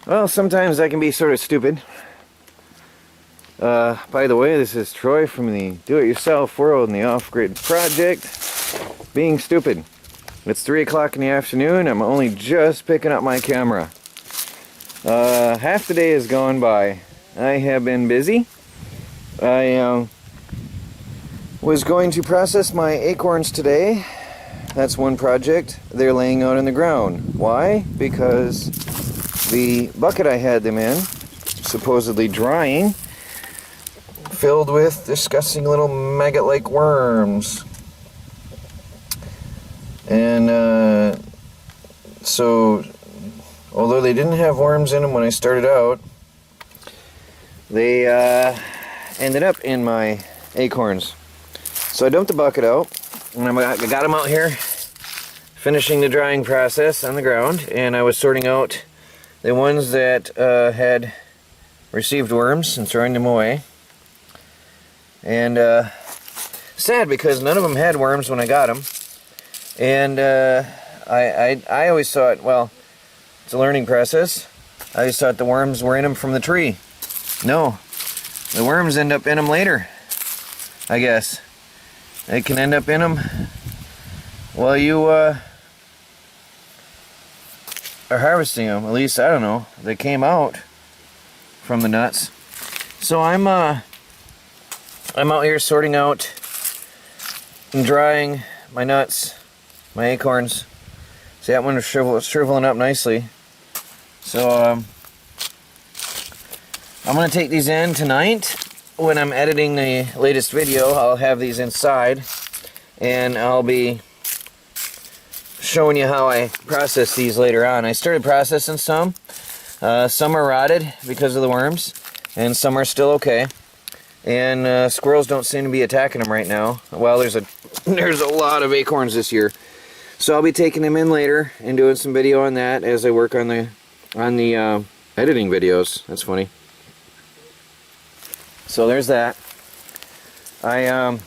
Well, sometimes I can be sort of stupid. By the way, this is Troy from the Do-It-Yourself World and the Off-Grid Project. Being stupid. It's 3 o'clock in the afternoon. I'm only just picking up my camera. Half the day has gone by. I have been busy. I was going to process my acorns today. That's one project. They're laying out in the ground. Why? Because the bucket I had them in, supposedly drying, filled with disgusting little maggot-like worms. And so, although they didn't have worms in them when I started out, they ended up in my acorns. So I dumped the bucket out, and I got them out here, finishing the drying process on the ground, and I was sorting out the ones that had received worms and throwing them away. And sad because none of them had worms when I got them. And I always thought, well, it's a learning process. I always thought the worms were in them from the tree. No, the worms end up in them later, I guess. They can end up in them while you are harvesting them. At least, I don't know. They came out from the nuts. So I'm out here sorting out and drying my nuts, my acorns. See, that one is shriveling up nicely. So I'm going to take these in tonight. When I'm editing the latest video, I'll have these inside, and I'll be showing you how I process these later on. I started processing some. Some are rotted because of the worms, and some are still okay. And squirrels don't seem to be attacking them right now. Well, there's a lot of acorns this year, so I'll be taking them in later and doing some video on that as I work on the editing videos. That's funny. So there's that. I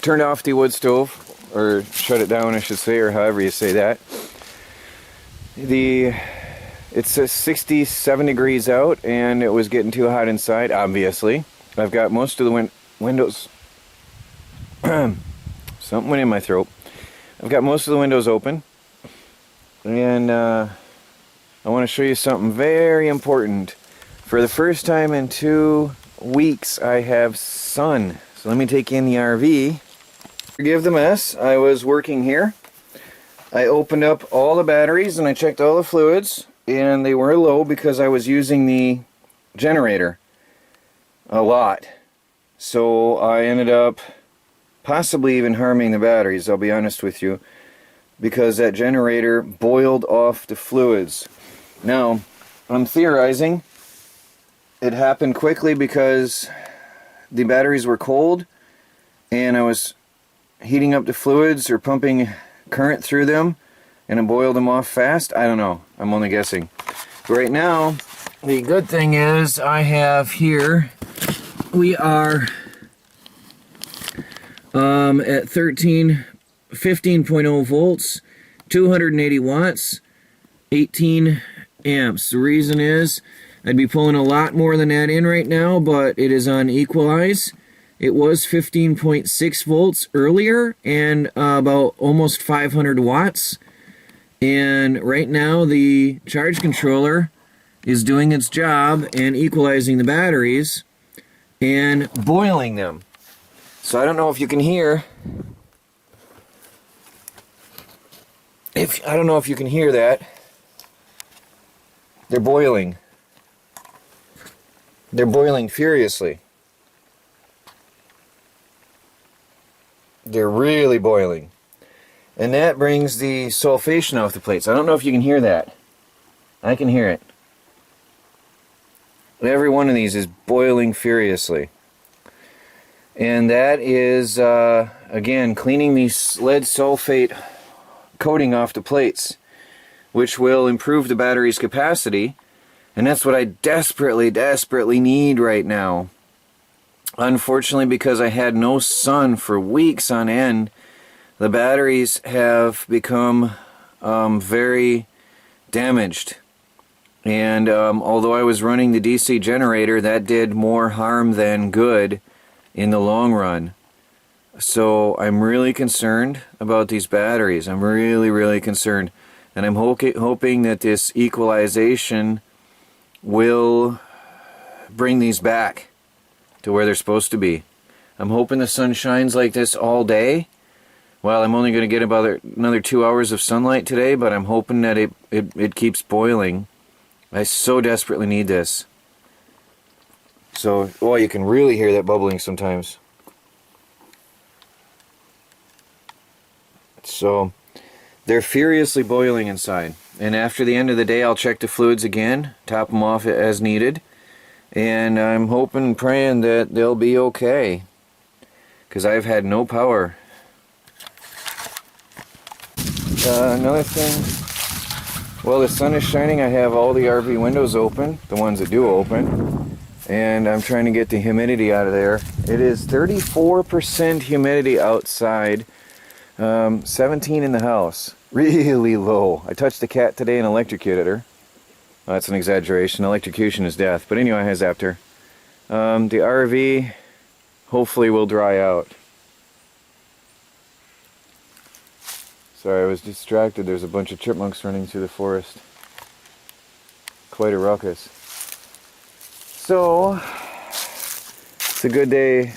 turned off the wood stove, or shut it down, I should say, or however you say that. It's 67 degrees out, and it was getting too hot inside, obviously. I've got most of the windows... something went in my throat. I've got most of the windows open, and I want to show you something very important. For the first time in 2 weeks, I have sun. So let me take you in the RV. Forgive the mess. I was working here. I opened up all the batteries and I checked all the fluids, and they were low because I was using the generator a lot. So I ended up possibly even harming the batteries, I'll be honest with you, because that generator boiled off the fluids. Now, I'm theorizing it happened quickly because the batteries were cold and I was heating up the fluids or pumping current through them and it boiled them off fast. I don't know. I'm only guessing. But right now, the good thing is I have here, we are at 15.0 volts, 280 watts, 18 amps. The reason is I'd be pulling a lot more than that in right now, but it is on equalize. It was 15.6 volts earlier and about almost 500 watts. And right now the charge controller is doing its job and equalizing the batteries and boiling them. So I don't know if you can hear. I don't know if you can hear that. They're boiling. They're boiling furiously. They're really boiling. And that brings the sulfation off the plates. I don't know if you can hear that. I can hear it. Every one of these is boiling furiously. And that is, again, cleaning the lead sulfate coating off the plates, which will improve the battery's capacity. And that's what I desperately, desperately need right now. Unfortunately, because I had no sun for weeks on end, the batteries have become very damaged. And although I was running the DC generator, that did more harm than good in the long run. So I'm really concerned about these batteries. I'm really concerned. And I'm hoping that this equalization will bring these back to where they're supposed to be. I'm hoping the sun shines like this all day. Well, I'm only going to get about another 2 hours of sunlight today, but I'm hoping that it keeps boiling. I so desperately need this. So, oh, you can really hear that bubbling sometimes. So, they're furiously boiling inside. And after the end of the day, I'll check the fluids again, top them off as needed. And I'm hoping and praying that they'll be okay. Because I've had no power. Another thing, well, the sun is shining. I have all the RV windows open, the ones that do open. And I'm trying to get the humidity out of there. It is 34% humidity outside, 17 in the house. Really low. I touched the cat today and electrocuted her. Well, that's an exaggeration. Electrocution is death. But anyway, I zapped her. The RV hopefully will dry out. Sorry, I was distracted. There's a bunch of chipmunks running through the forest. Quite a ruckus. So, it's a good day.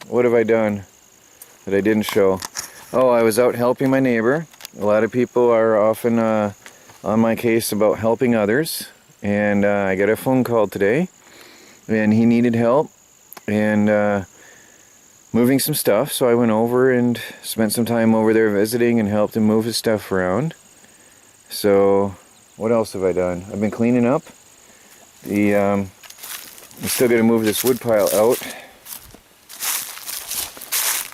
What have I done that I didn't show? Oh, I was out helping my neighbor. A lot of people are often on my case about helping others. And I got a phone call today. And he needed help. And moving some stuff, so I went over and spent some time over there visiting and helped him move his stuff around. So, what else have I done? I've been cleaning up. I'm still going to move this wood pile out,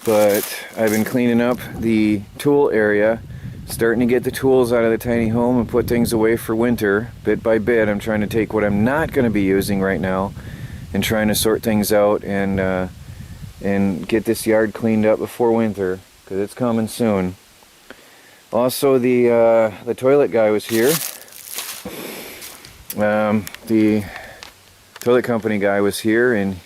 but I've been cleaning up the tool area, starting to get the tools out of the tiny home and put things away for winter. Bit by bit, I'm trying to take what I'm not going to be using right now and trying to sort things out and get this yard cleaned up before winter, because it's coming soon. Also, the toilet guy was here. The toilet company guy was here, and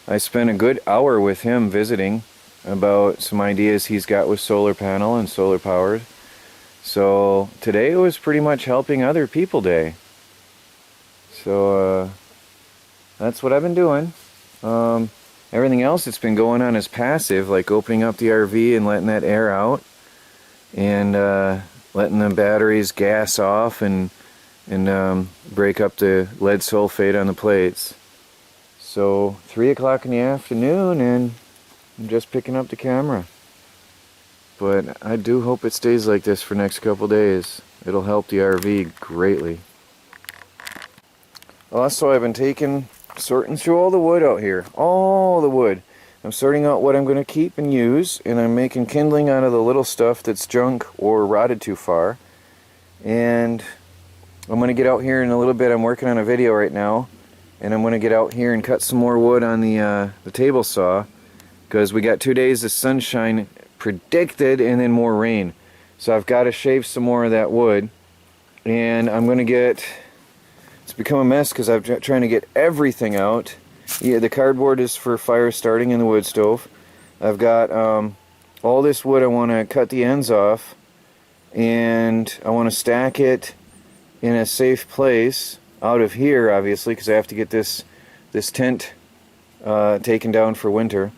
I spent a good hour with him visiting about some ideas he's got with solar panel and solar powered. So today was pretty much helping other people day. So that's what I've been doing. Everything else that's been going on is passive, like opening up the RV and letting that air out, and letting the batteries gas off and break up the lead sulfate on the plates. So 3 o'clock in the afternoon, and I'm just picking up the camera. But I do hope it stays like this for the next couple days. It'll help the RV greatly. Also, I've been sorting through all the wood out here. All the wood. I'm sorting out what I'm going to keep and use, and I'm making kindling out of the little stuff that's junk or rotted too far. And I'm going to get out here in a little bit. I'm working on a video right now, and I'm going to get out here and cut some more wood on the table saw, because we got 2 days of sunshine predicted and then more rain. So I've got to shave some more of that wood, and I'm going to get... It's become a mess because I'm trying to get everything out. Yeah, the cardboard is for fire starting in the wood stove. I've got all this wood. I want to cut the ends off, and I want to stack it in a safe place out of here, obviously, because I have to get this tent taken down for winter.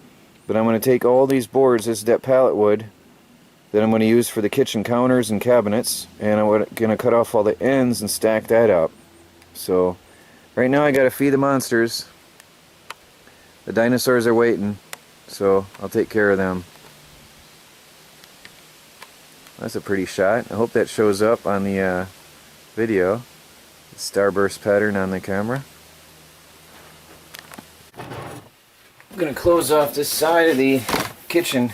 But I'm going to take all these boards, this is that pallet wood that I'm going to use for the kitchen counters and cabinets, and I'm going to cut off all the ends and stack that up. So right now I got to feed the monsters. The dinosaurs are waiting, so I'll take care of them. That's a pretty shot. I hope that shows up on the video. The starburst pattern on the camera. I'm going to close off this side of the kitchen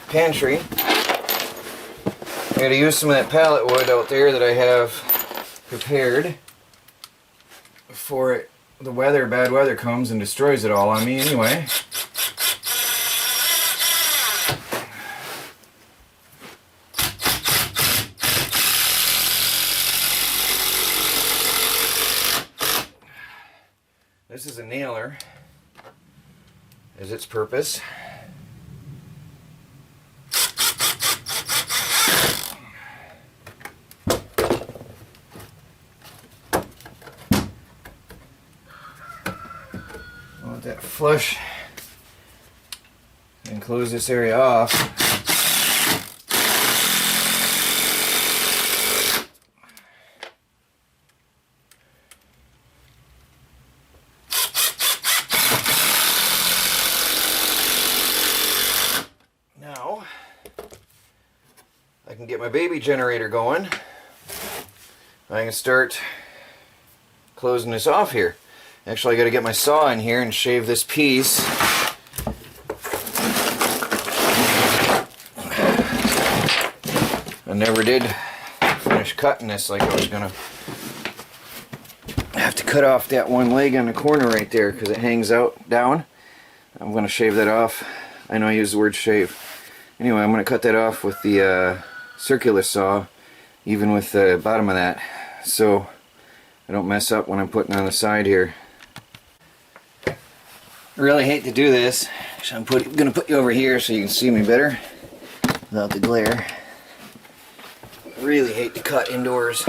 pantry. I got to use some of that pallet wood out there that I have prepared before bad weather comes and destroys it all on me anyway. is a nailer, is its purpose. I want that flush and close this area off. Now I can get my baby generator going. I can start closing this off here. Actually, I got to get my saw in here and shave this piece. I never did finish cutting this like I was gonna. I have to cut off that one leg on the corner right there because it hangs out down. I'm gonna shave that off. I know I use the word shave. Anyway, I'm gonna cut that off with the circular saw, even with the bottom of that, so I don't mess up when I'm putting on the side here. I really hate to do this, so I'm gonna put you over here so you can see me better without the glare. I really hate to cut indoors.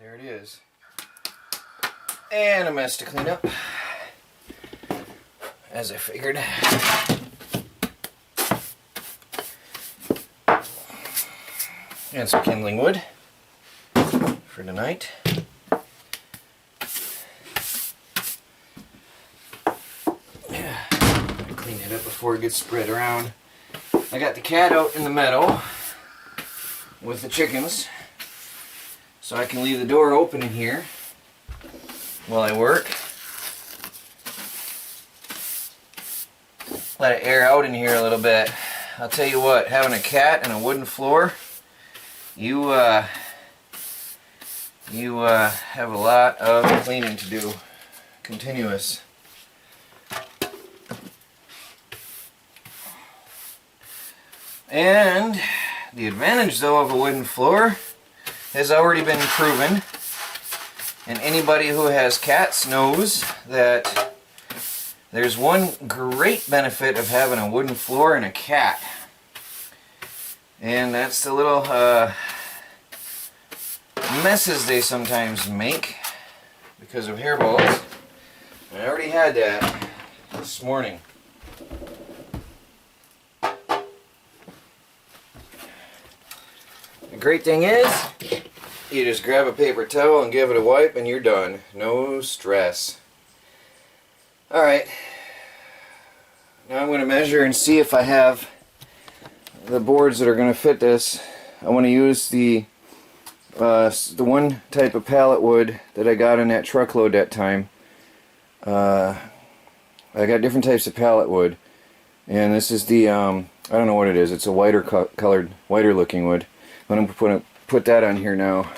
There it is. And a mess to clean up, as I figured. And some kindling wood for tonight. Yeah, clean it up before it gets spread around. I got the cat out in the meadow with the chickens, so I can leave the door open in here while I work. Let it air out in here a little bit. I'll tell you what, having a cat and a wooden floor, you have a lot of cleaning to do, continuous. And the advantage though of a wooden floor has already been proven, and anybody who has cats knows that there's one great benefit of having a wooden floor and a cat, and that's the little messes they sometimes make because of hairballs. I already had that this morning. The great thing is, you just grab a paper towel and give it a wipe and you're done. No stress. Alright, now I'm going to measure and see if I have the boards that are going to fit this. I want to use the one type of pallet wood that I got in that truckload that time. I got different types of pallet wood, and this is the, I don't know what it is, it's a whiter colored, whiter looking wood. I'm going to put that on here now.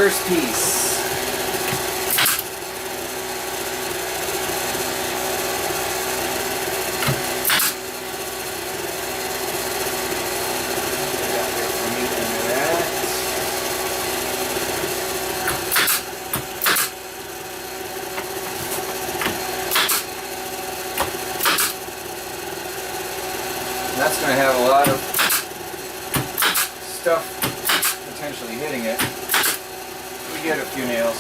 first piece. That's going to have a lot of stuff potentially hitting it. We get a few nails.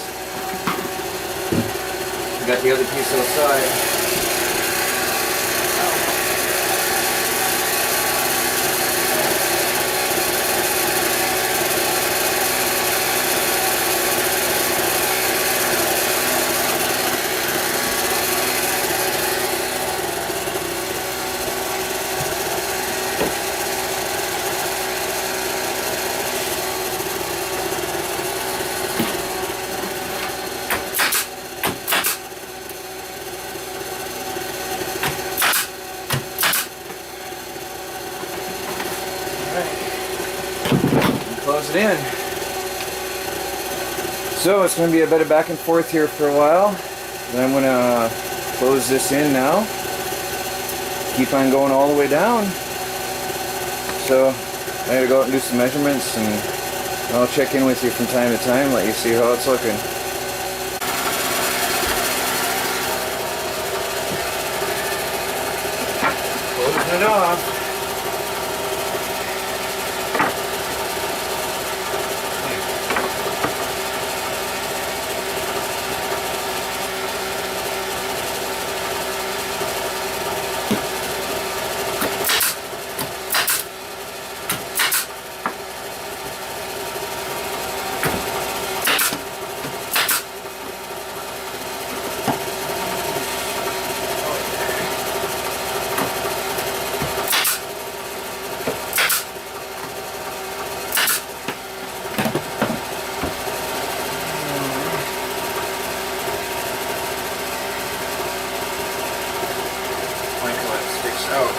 We got the other piece outside. Close it in. So it's going to be a bit of back and forth here for a while. Then I'm going to close this in now. Keep on going all the way down. So I got to go out and do some measurements, and I'll check in with you from time to time, let you see how it's looking. Closing it off. Out.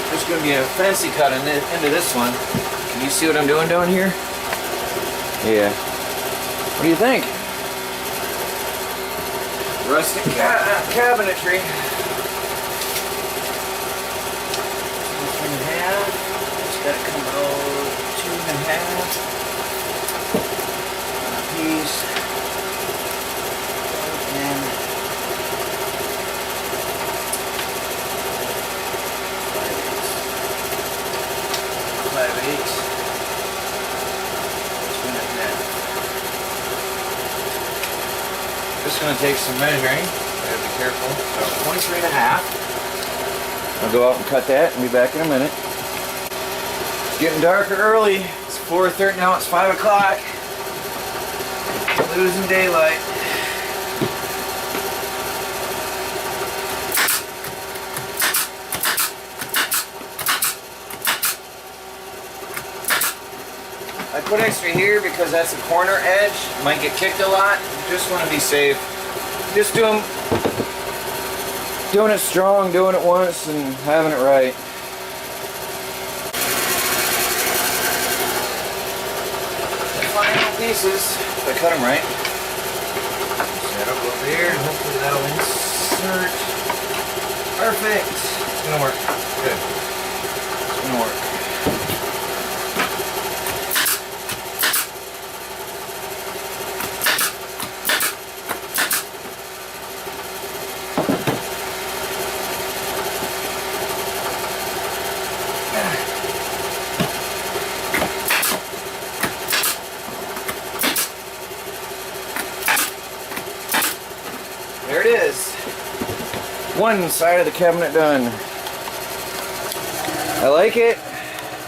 There's going to be a fancy cut into this one. Can you see what I'm doing down here? Yeah. What do you think? Rustic cabinetry. 3.5. It's got to come out 2.5. Piece. And 5/8. Just going to take some measuring. Gotta be careful. So 23.5. I'll go out and cut that and be back in a minute. It's getting darker early. It's 4:30 now. It's 5 o'clock. Losing daylight. I put extra here because that's a corner edge. Might get kicked a lot. Just want to be safe. Just doing it strong, doing it once, and having it right. The final pieces, if I cut them right. Set up over here, and hopefully that'll insert. Perfect. It's gonna work. Good. It's gonna work. There it is. One side of the cabinet done. I like it.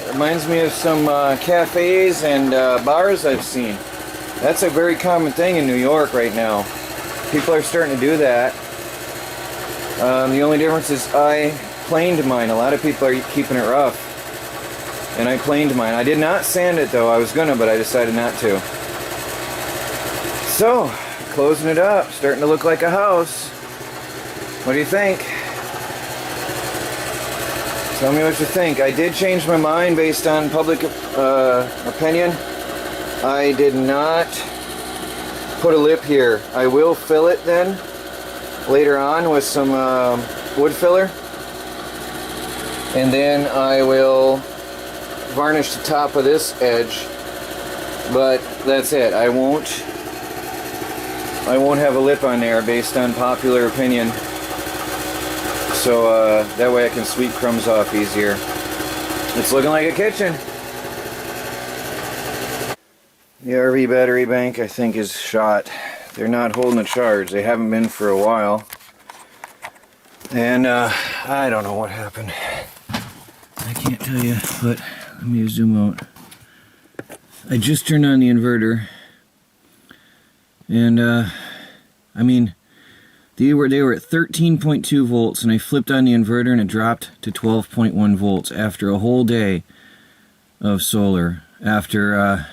It reminds me of some cafes and bars I've seen. That's a very common thing in New York right now. People are starting to do that. The only difference is I planed mine. A lot of people are keeping it rough. And I planed mine. I did not sand it though. I was gonna, but I decided not to. So, closing it up. Starting to look like a house. What do you think? Tell me what you think. I did change my mind based on public opinion. I did not put a lip here. I will fill it then later on with some wood filler, and then I will varnish the top of this edge, but that's it. I won't have a lip on there based on popular opinion, so that way I can sweep crumbs off easier. It's looking like a kitchen. The RV battery bank, I think, is shot. They're not holding a charge. They haven't been for a while. And I don't know what happened. I can't tell you, but let me zoom out. I just turned on the inverter. And I mean, they were at 13.2 volts, and I flipped on the inverter and it dropped to 12.1 volts after a whole day of solar. After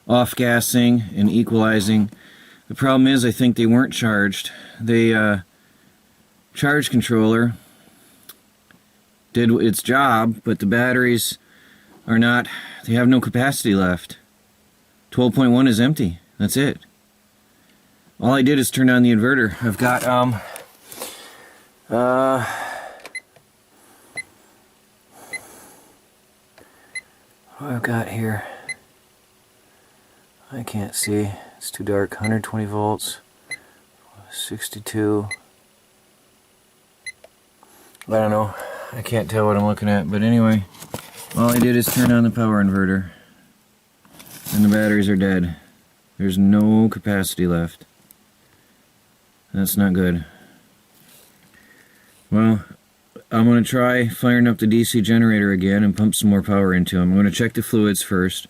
off-gassing and equalizing. The problem is I think they weren't charged. The charge controller did its job, but the batteries are not, they have no capacity left. 12.1 is empty. That's it. All I did is turn on the inverter. I've got what I've got here, I can't see, it's too dark. 120 volts, 62, I don't know, I can't tell what I'm looking at, but anyway, all I did is turn on the power inverter and the batteries are dead. There's no capacity left. That's not good. Well, I'm going to try firing up the DC generator again and pump some more power into them. I'm going to check the fluids first.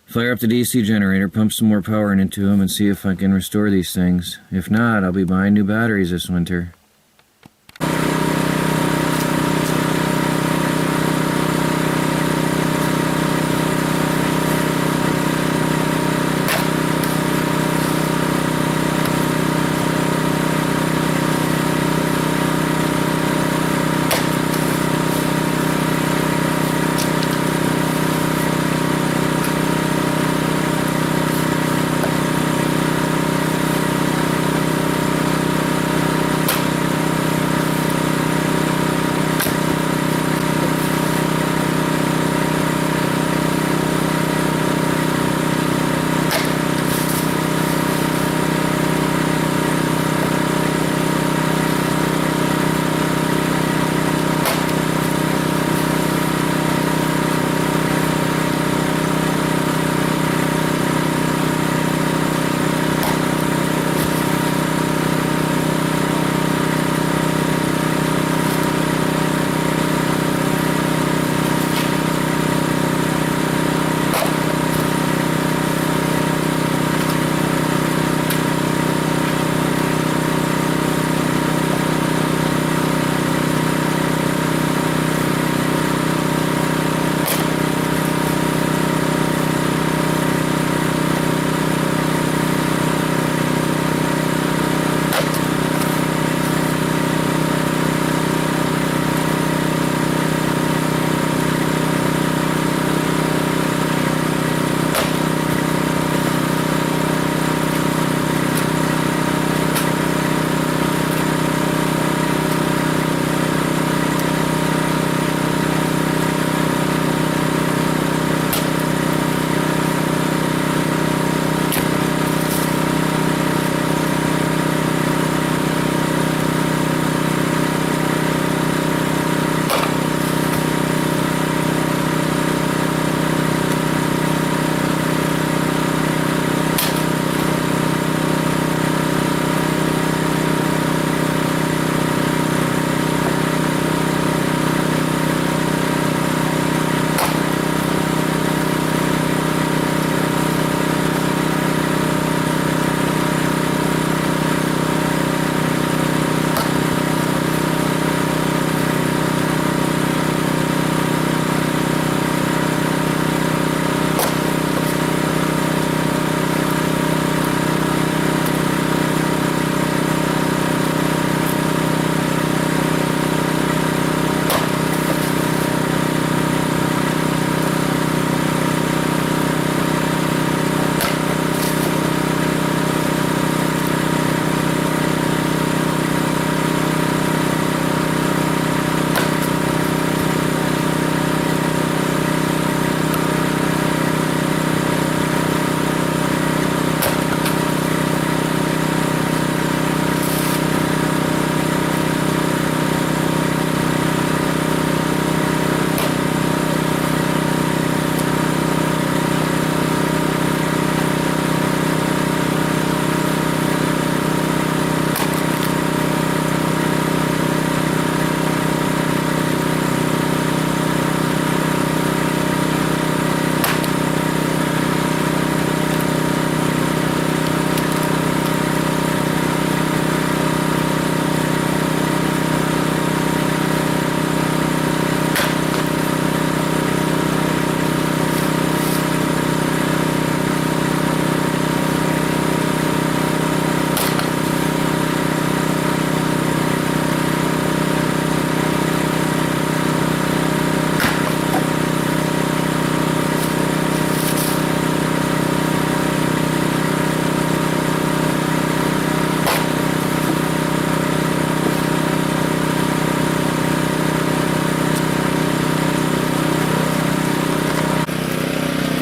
Fire up the DC generator, pump some more power into them, and see if I can restore these things. If not, I'll be buying new batteries this winter.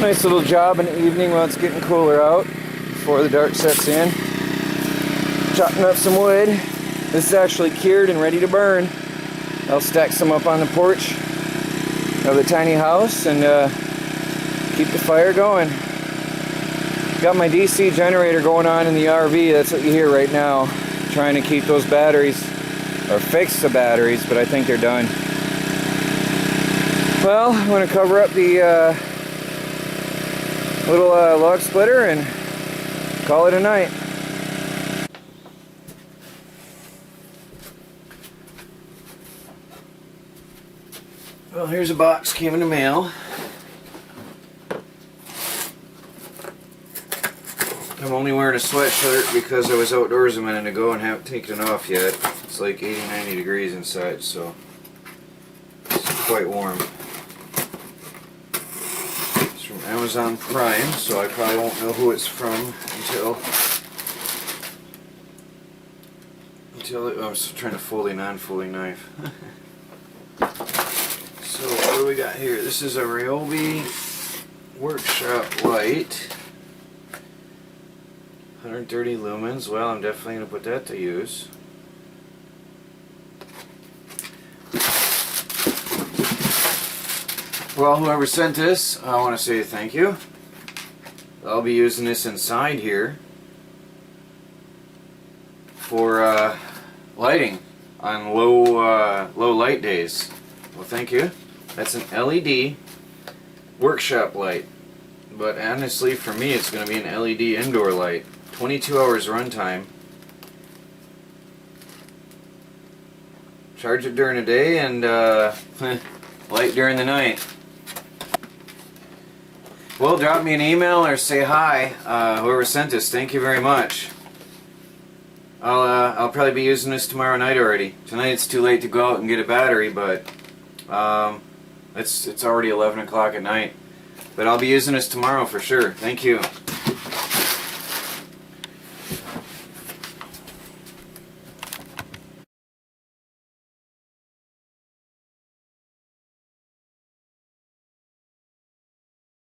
Nice little job in the evening while it's getting cooler out, before the dark sets in. Chopping up some wood. This is actually cured and ready to burn. I'll stack some up on the porch of the tiny house and keep the fire going. Got my DC generator going on in the RV. That's what you hear right now. Trying to keep those batteries, or fix the batteries, but I think they're done. Well, I'm going to cover up the little log splitter and call it a night. Well, here's a box, came in the mail. I'm only wearing a sweatshirt because I was outdoors a minute ago and haven't taken it off yet. It's like 80-90 degrees inside, so it's quite warm. It's from Amazon Prime, so I probably won't know who it's from until I was trying to fold a non-folding knife. So what do we got here? This is a Ryobi workshop light. 130 lumens. Well, I'm definitely going to put that to use. Well, whoever sent this, I want to say thank you. I'll be using this inside here for lighting on low light days. Well, thank you. That's an LED workshop light, but honestly for me it's going to be an LED indoor light. 22 hours runtime. Charge it during the day and light during the night. Well, drop me an email or say hi, whoever sent this. Thank you very much. I'll probably be using this tomorrow night already. Tonight it's too late to go out and get a battery, but it's already 11 o'clock at night. But I'll be using this tomorrow for sure. Thank you.